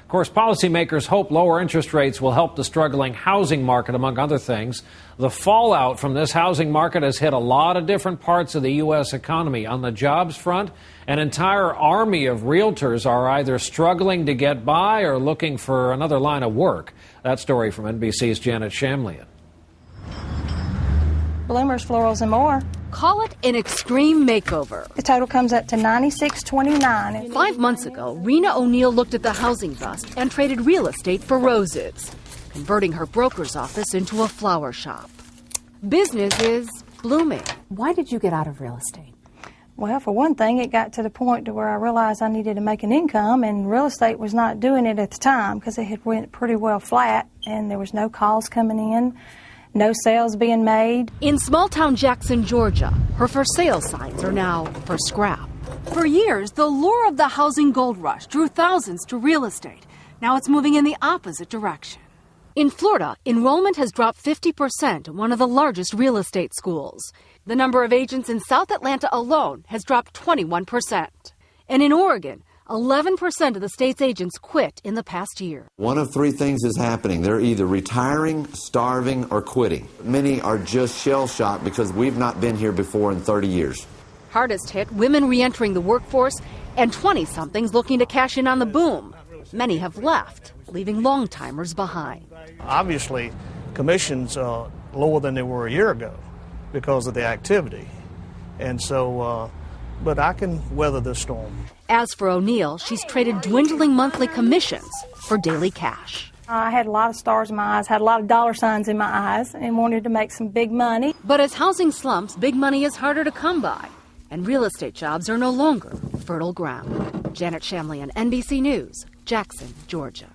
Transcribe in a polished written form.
Of course, policymakers hope lower interest rates will help the struggling housing market, among other things. The fallout from this housing market has hit a lot of different parts of the U.S. economy. On the jobs front, an entire army of realtors are either struggling to get by or looking for another line of work. That story from NBC's Janet Shamlian. Bloomers, florals, and more. Call it an extreme makeover. The total comes up to $96.29. 5 months ago, Rena O'Neill looked at the housing bust and traded real estate for roses, converting her broker's office into a flower shop. Business is blooming. Why did you get out of real estate? Well, for one thing, it got to the point to where I realized I needed to make an income, and real estate was not doing it at the time because it had went pretty well flat, and there was no calls coming in, no sales being made. In small-town Jackson, Georgia, her for sale signs are now for scrap. For years, the lure of the housing gold rush drew thousands to real estate. Now it's moving in the opposite direction. In Florida, enrollment has dropped 50% at one of the largest real estate schools. The number of agents in South Atlanta alone has dropped 21%. And in Oregon, 11% of the state's agents quit in the past year. One of three things is happening. They're either retiring, starving, or quitting. Many are just shell-shocked because we've not been here before in 30 years. Hardest hit, women re-entering the workforce and 20-somethings looking to cash in on the boom. Many have left, leaving long-timers behind. Obviously, commissions are lower than they were a year ago because of the activity. And so, but I can weather this storm. As for O'Neill, she's traded dwindling monthly commissions for daily cash. I had a lot of stars in my eyes, had a lot of dollar signs in my eyes, and wanted to make some big money. But as housing slumps, big money is harder to come by, and real estate jobs are no longer fertile ground. Janet Shamlian, NBC News, Jackson, Georgia.